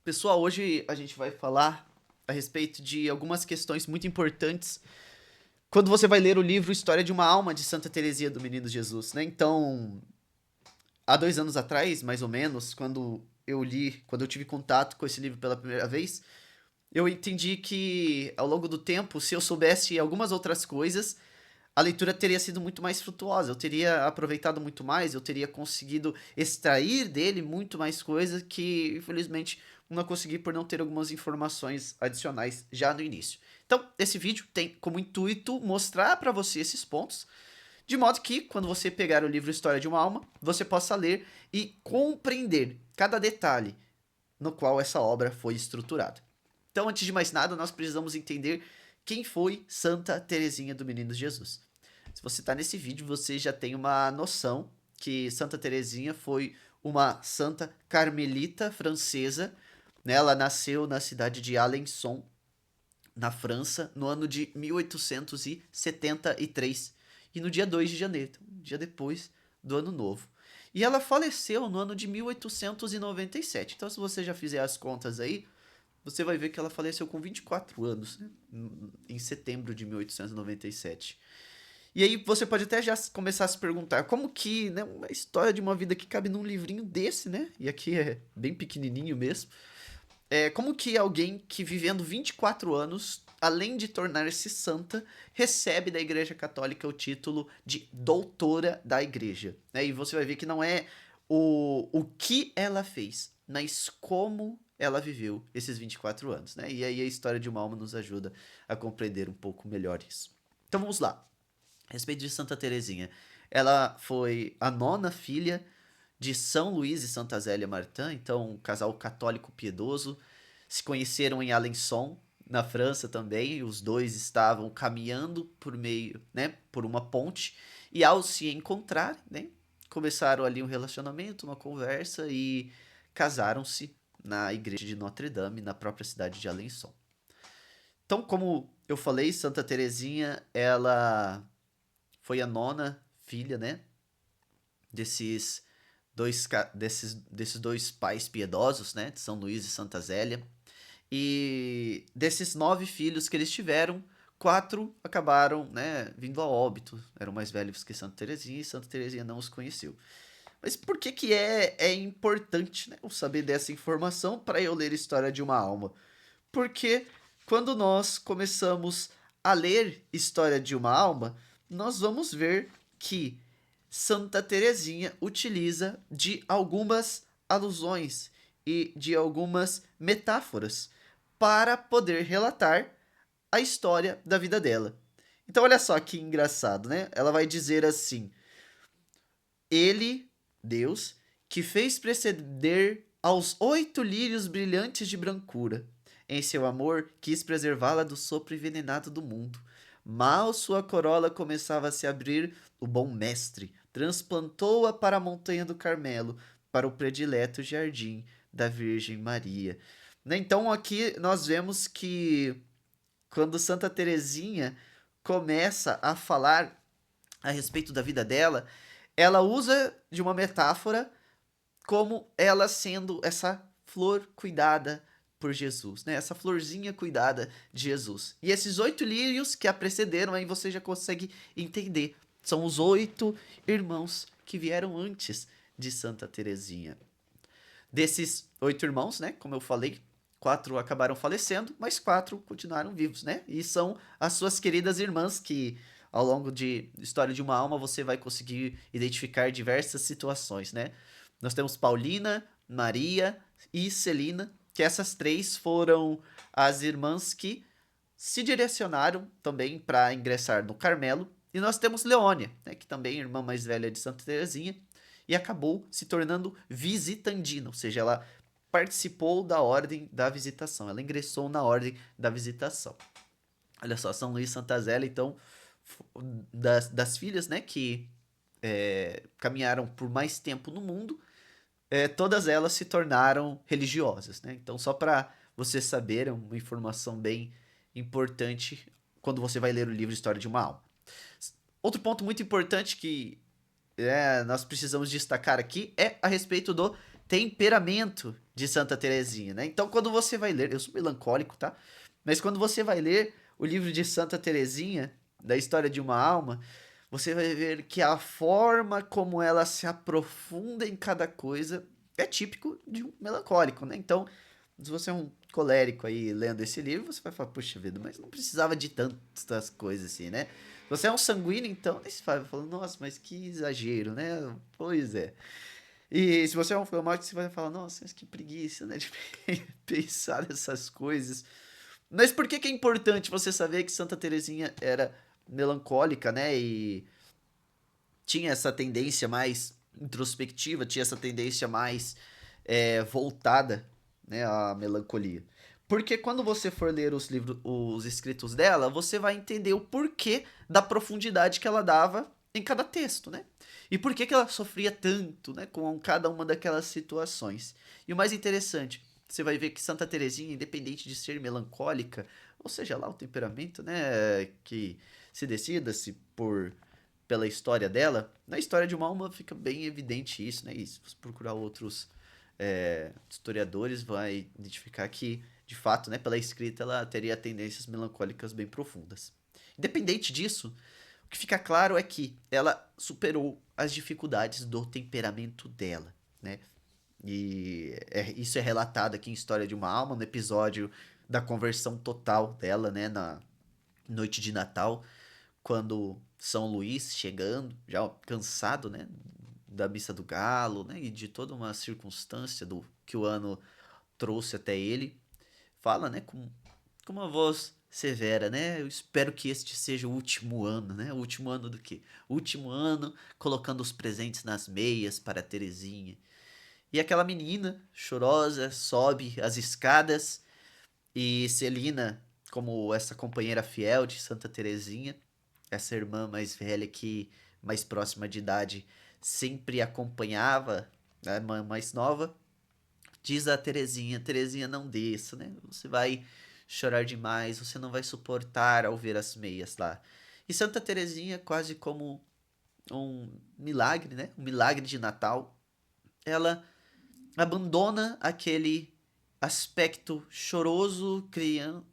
Pessoal, hoje a gente vai falar a respeito de algumas questões muito importantes quando você vai ler o livro História de uma Alma de Santa Teresia do Menino Jesus, né? Então, há 2 anos atrás, mais ou menos, quando eu tive contato com esse livro pela primeira vez, eu entendi que ao longo do tempo, se eu soubesse algumas outras coisas, a leitura teria sido muito mais frutuosa, eu teria aproveitado muito mais, eu teria conseguido extrair dele muito mais coisas que, infelizmente, não consegui por não ter algumas informações adicionais já no início. Então, esse vídeo tem como intuito mostrar para você esses pontos, de modo que, quando você pegar o livro História de uma Alma, você possa ler e compreender cada detalhe no qual essa obra foi estruturada. Então, antes de mais nada, nós precisamos entender quem foi Santa Teresinha do Menino Jesus. Se você está nesse vídeo, você já tem uma noção que Santa Teresinha foi uma santa carmelita francesa, né? Ela nasceu na cidade de Alençon, na França, no ano de 1873, e no dia 2 de janeiro, um dia depois do Ano Novo. E ela faleceu no ano de 1897. Então, se você já fizer as contas aí, você vai ver que ela faleceu com 24 anos, né? Em setembro de 1897. E aí você pode até já começar a se perguntar como que, né, uma história de uma vida que cabe num livrinho desse, né? E aqui é bem pequenininho mesmo. Como que alguém que vivendo 24 anos, além de tornar-se santa, recebe da Igreja Católica o título de doutora da Igreja, né? E você vai ver que não é o que ela fez, mas como ela viveu esses 24 anos, né? E aí a história de uma alma nos ajuda a compreender um pouco melhor isso. Então vamos lá. A respeito de Santa Teresinha. Ela foi a nona filha de São Luís e Santa Zélia Martin, então um casal católico piedoso. Se conheceram em Alençon, na França também. Os dois estavam caminhando por meio, né, por uma ponte. E ao se encontrar, né, começaram ali um relacionamento, uma conversa e casaram-se na igreja de Notre Dame, na própria cidade de Alençon. Então, como eu falei, Santa Teresinha, ela foi a nona filha, né, desses desses dois pais piedosos, né, de São Luís e Santa Zélia. E desses 9 filhos que eles tiveram, 4 acabaram, né, vindo a óbito. Eram mais velhos que Santa Teresinha e Santa Teresinha não os conheceu. Mas por que que é importante, né, eu saber dessa informação para eu ler a História de uma Alma? Porque quando nós começamos a ler História de uma Alma, nós vamos ver que Santa Teresinha utiliza de algumas alusões e de algumas metáforas para poder relatar a história da vida dela. Então olha só que engraçado, né? Ela vai dizer assim: Ele, Deus, que fez preceder aos 8 lírios brilhantes de brancura. Em seu amor, quis preservá-la do sopro envenenado do mundo. Mal sua corola começava a se abrir, o bom mestre transplantou-a para a montanha do Carmelo, para o predileto jardim da Virgem Maria. Né? Então aqui nós vemos que quando Santa Teresinha começa a falar a respeito da vida dela, ela usa de uma metáfora como ela sendo essa flor cuidada por Jesus, né? Essa florzinha cuidada de Jesus. E esses 8 lírios que a precederam, aí você já consegue entender. São os 8 irmãos que vieram antes de Santa Teresinha. Desses 8 irmãos, né? Como eu falei, 4 acabaram falecendo, mas 4 continuaram vivos, né? E são as suas queridas irmãs que ao longo de História de uma Alma você vai conseguir identificar diversas situações, né? Nós temos Paulina, Maria e Celina, que essas 3 foram as irmãs que se direcionaram também para ingressar no Carmelo. E nós temos Leônia, né, que também é irmã mais velha de Santa Teresinha, e acabou se tornando visitandina, ou seja, ela participou da ordem da visitação, ela ingressou na ordem da visitação. Olha só, São Luís e Santa Zélia, então, das filhas, né, que caminharam por mais tempo no mundo, todas elas se tornaram religiosas, né? Então, só para você saber, é uma informação bem importante quando você vai ler o livro História de uma Alma. Outro ponto muito importante que nós precisamos destacar aqui é a respeito do temperamento de Santa Teresinha, né? Então, quando você vai ler, eu sou melancólico, tá? Mas quando você vai ler o livro de Santa Teresinha, da história de uma alma, você vai ver que a forma como ela se aprofunda em cada coisa é típico de um melancólico, né? Então, se você é um colérico aí lendo esse livro, você vai falar, puxa vida, mas não precisava de tantas coisas assim, né? Se você é um sanguíneo, então, aí você vai falando, nossa, mas que exagero, né? Pois é. E se você é um fleumático, você vai falar, nossa, mas que preguiça, né? De pensar nessas coisas. Mas por que que é importante você saber que Santa Teresinha era melancólica, né? E tinha essa tendência mais introspectiva, tinha essa tendência mais voltada, né, à melancolia. Porque quando você for ler os livros, os escritos dela, você vai entender o porquê da profundidade que ela dava em cada texto, né? E por que que ela sofria tanto, né, com cada uma daquelas situações. E o mais interessante, você vai ver que Santa Teresinha, independente de ser melancólica, ou seja lá o temperamento, né, que se decida se por pela história dela, na história de uma alma fica bem evidente isso, né? E se você procurar outros historiadores, vai identificar que, de fato, né, pela escrita, ela teria tendências melancólicas bem profundas. Independente disso, o que fica claro é que ela superou as dificuldades do temperamento dela, né? E isso é relatado aqui em História de uma Alma, no episódio da conversão total dela, né, na noite de Natal, quando São Luís chegando, já cansado, né, da missa do galo, né, e de toda uma circunstância do que o ano trouxe até ele, fala, né, com uma voz severa, né? Eu espero que este seja o último ano, né? O último ano do quê? O último ano colocando os presentes nas meias para a Terezinha. E aquela menina chorosa sobe as escadas e Celina, como essa companheira fiel de Santa Terezinha, essa irmã mais velha que mais próxima de idade sempre acompanhava a irmã mais nova, diz a Terezinha, Terezinha não desça, né? Você vai chorar demais, você não vai suportar ao ver as meias lá. E Santa Terezinha, quase como um milagre, né? Um milagre de Natal, ela abandona aquele aspecto choroso,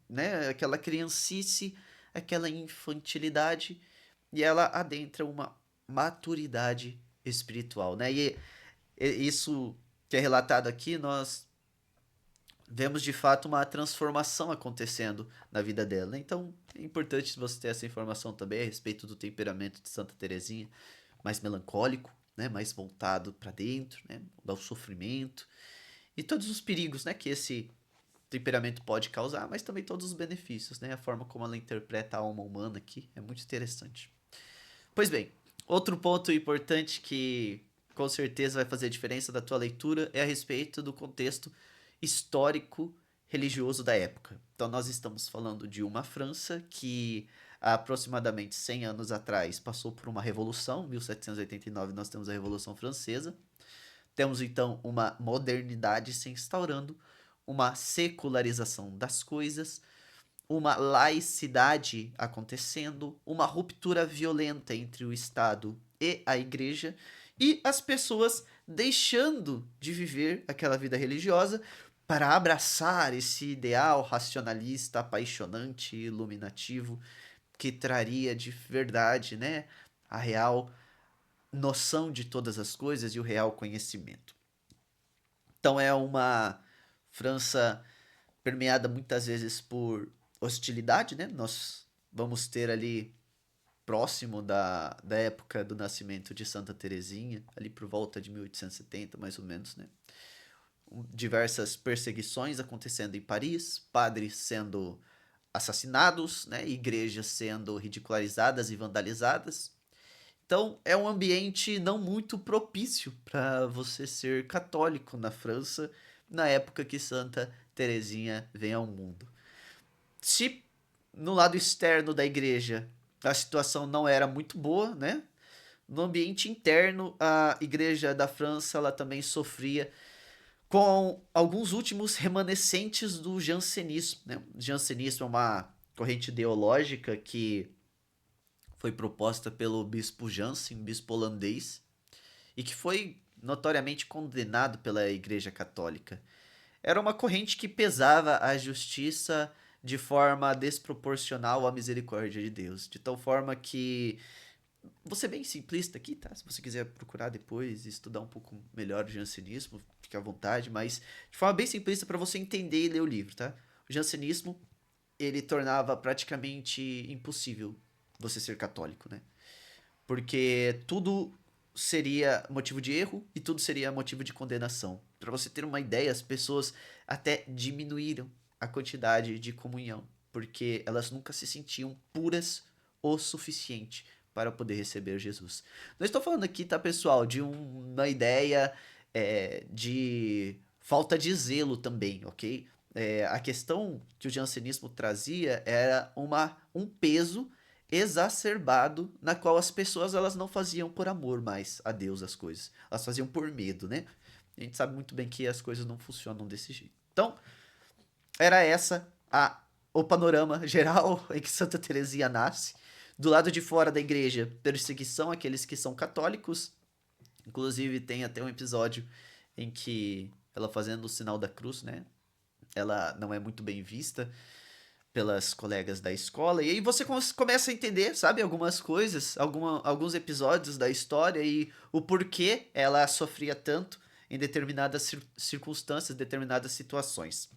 né? Aquela criancice, aquela infantilidade, e ela adentra uma maturidade espiritual, né? E isso que é relatado aqui, nós vemos de fato uma transformação acontecendo na vida dela, né? Então é importante você ter essa informação também a respeito do temperamento de Santa Teresinha, mais melancólico, né? Mais voltado para dentro, né? Ao sofrimento e todos os perigos, né? Que esse temperamento pode causar, mas também todos os benefícios, né? A forma como ela interpreta a alma humana aqui é muito interessante. Pois bem, outro ponto importante que com certeza vai fazer a diferença da tua leitura é a respeito do contexto histórico religioso da época. Então nós estamos falando de uma França que há aproximadamente 100 anos atrás passou por uma revolução, 1789 nós temos a Revolução Francesa. Temos então uma modernidade se instaurando, uma secularização das coisas, uma laicidade acontecendo, uma ruptura violenta entre o Estado e a Igreja e as pessoas deixando de viver aquela vida religiosa para abraçar esse ideal racionalista, apaixonante e iluminativo que traria de verdade, né, a real noção de todas as coisas e o real conhecimento. Então é uma França permeada muitas vezes por hostilidade, né? Nós vamos ter ali próximo da época do nascimento de Santa Teresinha, ali por volta de 1870, mais ou menos, né? Diversas perseguições acontecendo em Paris, padres sendo assassinados, né? Igrejas sendo ridicularizadas e vandalizadas. Então, é um ambiente não muito propício para você ser católico na França na época que Santa Teresinha vem ao mundo. Se no lado externo da igreja a situação não era muito boa, né? No ambiente interno, a igreja da França ela também sofria com alguns últimos remanescentes do jansenismo, né? O jansenismo é uma corrente ideológica que foi proposta pelo bispo Jansen, bispo holandês, e que foi notoriamente condenado pela Igreja Católica. Era uma corrente que pesava a justiça de forma desproporcional à misericórdia de Deus, de tal forma que, vou ser bem simplista aqui, tá? Se você quiser procurar depois e estudar um pouco melhor o jansenismo, fique à vontade, mas de forma bem simplista para você entender e ler o livro, tá? O jansenismo, ele tornava praticamente impossível você ser católico, né? Porque tudo seria motivo de erro e tudo seria motivo de condenação. Para você ter uma ideia, as pessoas até diminuíram a quantidade de comunhão, porque elas nunca se sentiam puras o suficiente para poder receber Jesus. Não estou falando aqui, tá, pessoal, de uma ideia de falta de zelo também, ok? A questão que o jansenismo trazia era um peso exacerbado na qual as pessoas elas não faziam por amor mais a Deus as coisas. Elas faziam por medo, né? A gente sabe muito bem que as coisas não funcionam desse jeito. Então, era essa o panorama geral em que Santa Teresinha nasce. Do lado de fora da igreja, perseguição àqueles que são católicos. Inclusive, tem até um episódio em que ela fazendo o sinal da cruz, né? Ela não é muito bem vista pelas colegas da escola. E aí você começa a entender, sabe, algumas coisas, alguns episódios da história e o porquê ela sofria tanto em determinadas circunstâncias, determinadas situações.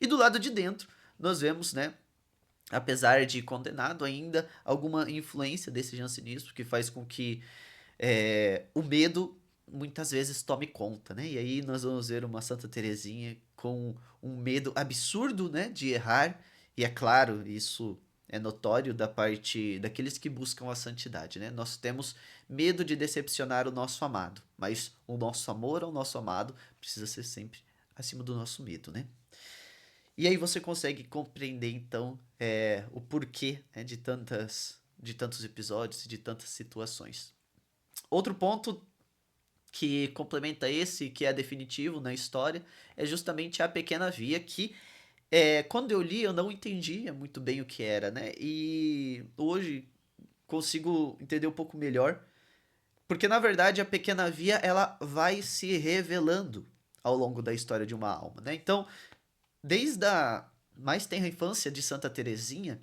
E do lado de dentro, nós vemos, né, apesar de condenado ainda, alguma influência desse jansenismo que faz com que o medo muitas vezes tome conta, né? E aí nós vamos ver uma Santa Teresinha com um medo absurdo, né, de errar, e é claro, isso é notório da parte daqueles que buscam a santidade, né? Nós temos medo de decepcionar o nosso amado, mas o nosso amor ao nosso amado precisa ser sempre acima do nosso medo, né? E aí você consegue compreender então o porquê, né, de tantos episódios e de tantas situações. Outro ponto que complementa esse, que é definitivo na história, é justamente a Pequena Via, que quando eu li eu não entendia muito bem o que era, né? E hoje consigo entender um pouco melhor, porque na verdade a Pequena Via ela vai se revelando ao longo da história de uma alma, né? Então, desde a mais tenra infância de Santa Teresinha,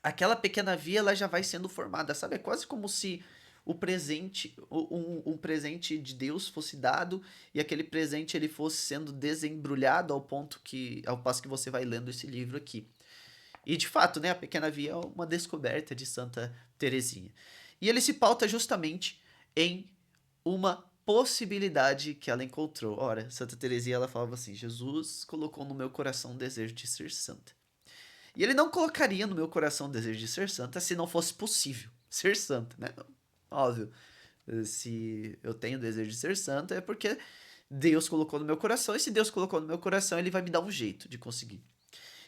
aquela pequena via ela já vai sendo formada, sabe? É quase como se o presente, um presente de Deus fosse dado e aquele presente ele fosse sendo desembrulhado ao passo que você vai lendo esse livro aqui. E de fato, né, a Pequena Via é uma descoberta de Santa Teresinha. E ele se pauta justamente em uma possibilidade que ela encontrou. Ora, Santa Teresinha ela falava assim: Jesus colocou no meu coração o desejo de ser santa. E ele não colocaria no meu coração o desejo de ser santa se não fosse possível ser santa, né? Óbvio, se eu tenho o desejo de ser santa é porque Deus colocou no meu coração, e se Deus colocou no meu coração, ele vai me dar um jeito de conseguir.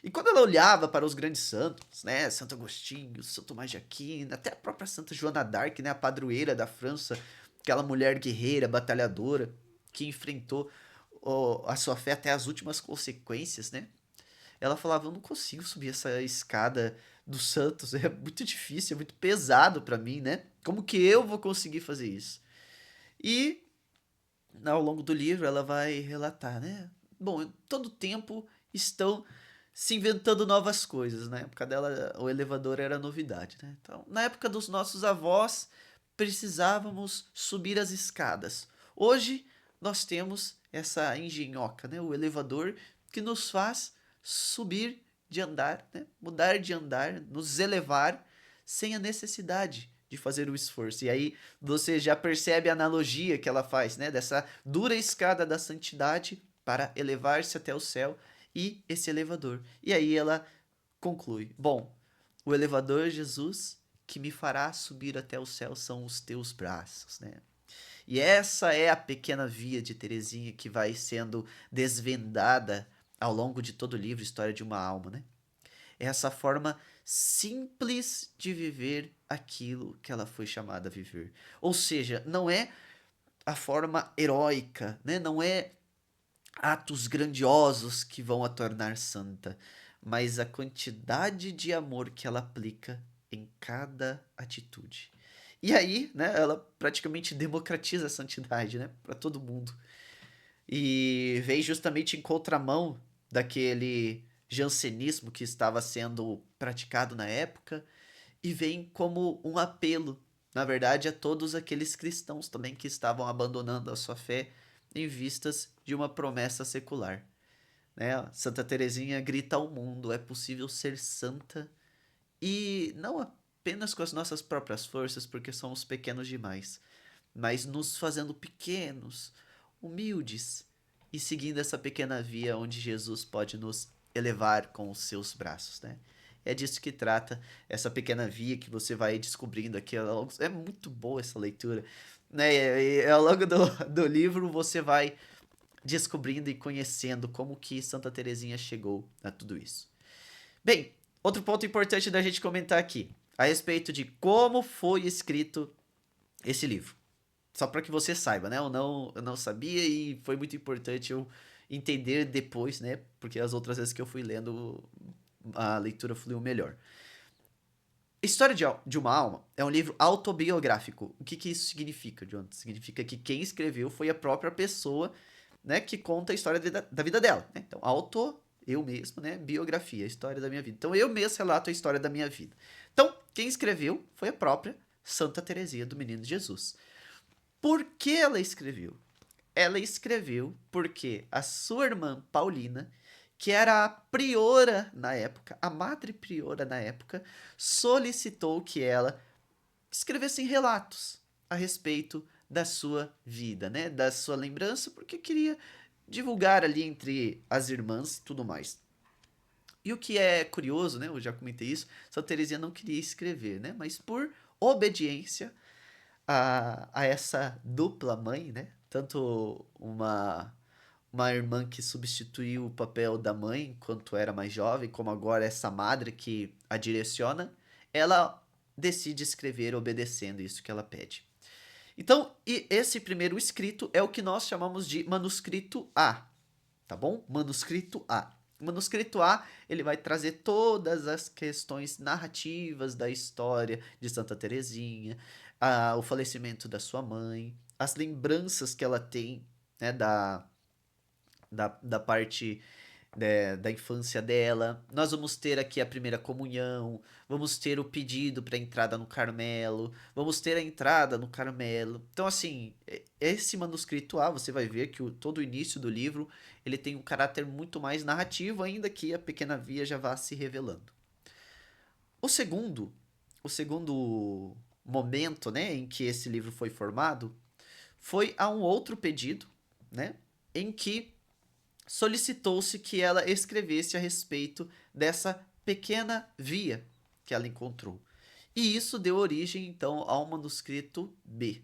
E quando ela olhava para os grandes santos, né, Santo Agostinho, Santo Tomás de Aquino, até a própria Santa Joana d'Arc, né, a padroeira da França, aquela mulher guerreira, batalhadora, que enfrentou a sua fé até as últimas consequências, né? Ela falava: eu não consigo subir essa escada dos santos, é muito difícil, é muito pesado para mim, né? Como que eu vou conseguir fazer isso? E ao longo do livro ela vai relatar, né? Bom, todo tempo estão se inventando novas coisas. Na época dela, o elevador era novidade, né? Então, na época dos nossos avós, precisávamos subir as escadas. Hoje, nós temos essa engenhoca, né? O elevador que nos faz subir de andar, né? Mudar de andar, nos elevar sem a necessidade de fazer o esforço. E aí você já percebe a analogia que ela faz, né? Dessa dura escada da santidade para elevar-se até o céu e esse elevador. E aí ela conclui: bom, o elevador, Jesus, que me fará subir até o céu são os teus braços, né? E essa é a pequena via de Teresinha que vai sendo desvendada ao longo de todo o livro História de uma Alma, né? É essa forma simples de viver aquilo que ela foi chamada a viver. Ou seja, não é a forma heróica, né? Não é atos grandiosos que vão a tornar santa, mas a quantidade de amor que ela aplica em cada atitude. E aí, né, ela praticamente democratiza a santidade, né, para todo mundo. E vem justamente em contramão daquele jansenismo que estava sendo praticado na época, e vem como um apelo, na verdade, a todos aqueles cristãos também que estavam abandonando a sua fé em vistas de uma promessa secular. Né? Santa Teresinha grita ao mundo: é possível ser santa, e não apenas com as nossas próprias forças, porque somos pequenos demais, mas nos fazendo pequenos, humildes, e seguindo essa pequena via onde Jesus pode nos elevar com os seus braços, né? É disso que trata essa pequena via que você vai descobrindo aqui. É muito boa essa leitura, né? E ao longo do livro você vai descobrindo e conhecendo como que Santa Teresinha chegou a tudo isso. Bem, outro ponto importante da gente comentar aqui, a respeito de como foi escrito esse livro. Só para que você saiba, né? Eu não sabia e foi muito importante eu entender depois, né? Porque as outras vezes que eu fui lendo, a leitura fluiu melhor. História de uma Alma é um livro autobiográfico. O que isso significa, John? Significa que quem escreveu foi a própria pessoa, né, que conta a história da vida dela. Né? Então, eu mesmo, né? Biografia, a história da minha vida. Então, eu mesmo relato a história da minha vida. Então, quem escreveu foi a própria Santa Teresinha do Menino Jesus. Por que ela escreveu? Ela escreveu porque a sua irmã Paulina, que era a priora na época, a madre priora na época, solicitou que ela escrevesse relatos a respeito da sua vida, né? Da sua lembrança, porque queria divulgar ali entre as irmãs e tudo mais. E o que é curioso, né? Eu já comentei isso, Santa Teresinha não queria escrever, né? Mas por obediência a essa dupla mãe, né? Tanto uma irmã que substituiu o papel da mãe quando era mais jovem, como agora essa madre que a direciona, ela decide escrever obedecendo isso que ela pede. Então, e esse primeiro escrito é o que nós chamamos de manuscrito A, tá bom? Manuscrito A. O manuscrito A, ele vai trazer todas as questões narrativas da história de Santa Teresinha, o falecimento da sua mãe, as lembranças que ela tem, né, da parte da infância dela. Nós vamos ter aqui a primeira comunhão, vamos ter o pedido para entrada no Carmelo, vamos ter a entrada no Carmelo. Então, assim, esse manuscrito A, você vai ver que todo o início do livro ele tem um caráter muito mais narrativo, ainda que a pequena via já vá se revelando. O segundo, o segundo momento, né, em que esse livro foi formado, foi a um outro pedido, né, em que solicitou-se que ela escrevesse a respeito dessa pequena via que ela encontrou. E isso deu origem, então, ao manuscrito B.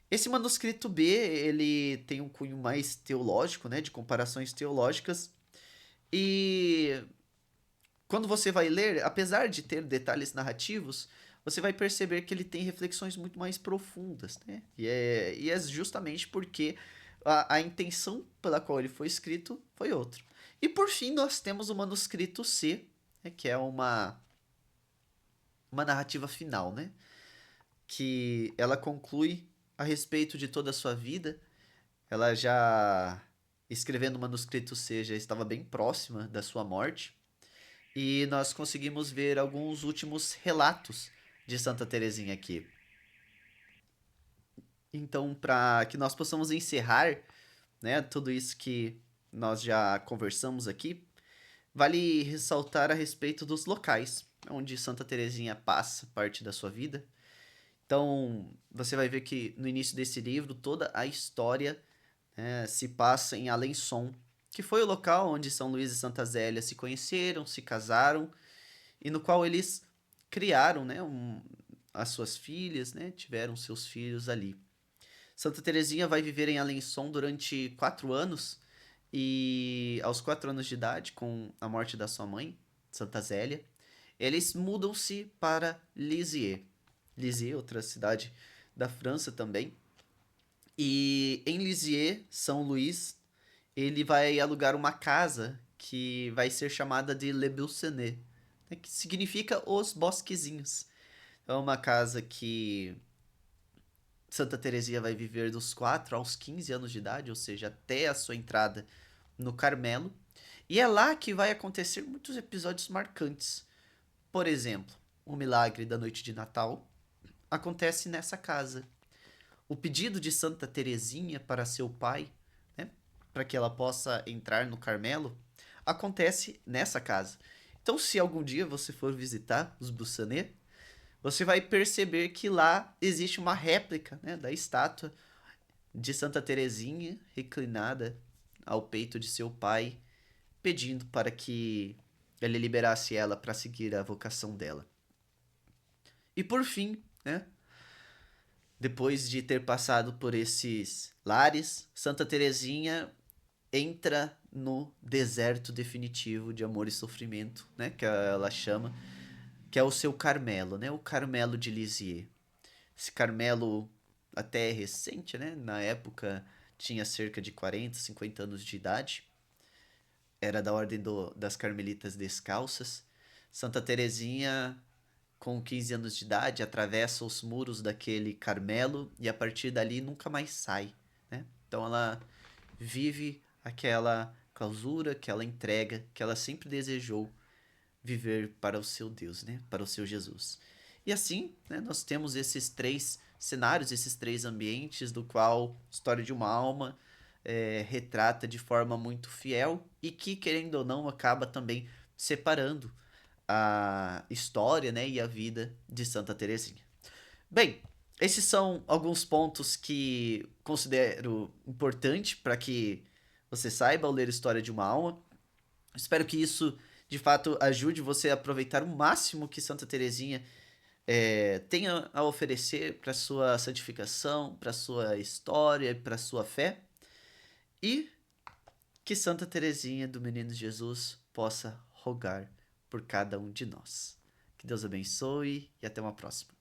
Esse manuscrito B, ele tem um cunho mais teológico, né, de comparações teológicas, e quando você vai ler, apesar de ter detalhes narrativos, você vai perceber que ele tem reflexões muito mais profundas, né? E é justamente porque a intenção pela qual ele foi escrito foi outra. E por fim, nós temos o manuscrito C, né, que é uma narrativa final, né? Que ela conclui a respeito de toda a sua vida. Ela já, escrevendo o manuscrito C, já estava bem próxima da sua morte. E nós conseguimos ver alguns últimos relatos de Santa Teresinha aqui. Então, para que nós possamos encerrar, né, tudo isso que nós já conversamos aqui, vale ressaltar a respeito dos locais onde Santa Teresinha passa parte da sua vida. Então, você vai ver que no início desse livro, toda a história, né, se passa em Alençon, que foi o local onde São Luís e Santa Zélia se conheceram, se casaram, e no qual eles criaram, né, as suas filhas, né, tiveram seus filhos ali. Santa Teresinha vai viver em Alençon durante 4 anos, e aos 4 anos de idade, com a morte da sua mãe, Santa Zélia, eles mudam-se para Lisieux. Lisieux, outra cidade da França também. E em Lisieux, São Luís, ele vai alugar uma casa que vai ser chamada de Le Buissonnet, né, que significa os bosquezinhos. É uma casa que Santa Teresinha vai viver dos 4 aos 15 anos de idade, ou seja, até a sua entrada no Carmelo. E é lá que vai acontecer muitos episódios marcantes. Por exemplo, o milagre da noite de Natal acontece nessa casa. O pedido de Santa Teresinha para seu pai, né, para que ela possa entrar no Carmelo, acontece nessa casa. Então, se algum dia você for visitar os Bussanê, você vai perceber que lá existe uma réplica, né, da estátua de Santa Teresinha reclinada ao peito de seu pai, pedindo para que ele liberasse ela para seguir a vocação dela. E por fim, né, depois de ter passado por esses lares, Santa Teresinha entra no deserto definitivo de amor e sofrimento, né, que ela chama, que é o seu Carmelo, né, o Carmelo de Lisieux. Esse Carmelo até recente, né, na época tinha cerca de 40, 50 anos de idade, era da ordem das Carmelitas Descalças. Santa Teresinha, com 15 anos de idade, atravessa os muros daquele Carmelo e a partir dali nunca mais sai, né? Então ela vive aquela clausura, aquela entrega que ela sempre desejou viver para o seu Deus, né? Para o seu Jesus. E assim, né, nós temos esses três cenários, esses três ambientes, do qual História de uma Alma retrata de forma muito fiel e que, querendo ou não, acaba também separando a história, né, e a vida de Santa Teresinha. Bem, esses são alguns pontos que considero importante para que você saiba ao ler História de uma Alma. Espero que isso, de fato, ajude você a aproveitar o máximo que Santa Teresinha tenha a oferecer para sua santificação, para sua história, para sua fé. E que Santa Teresinha do Menino Jesus possa rogar por cada um de nós. Que Deus abençoe e até uma próxima.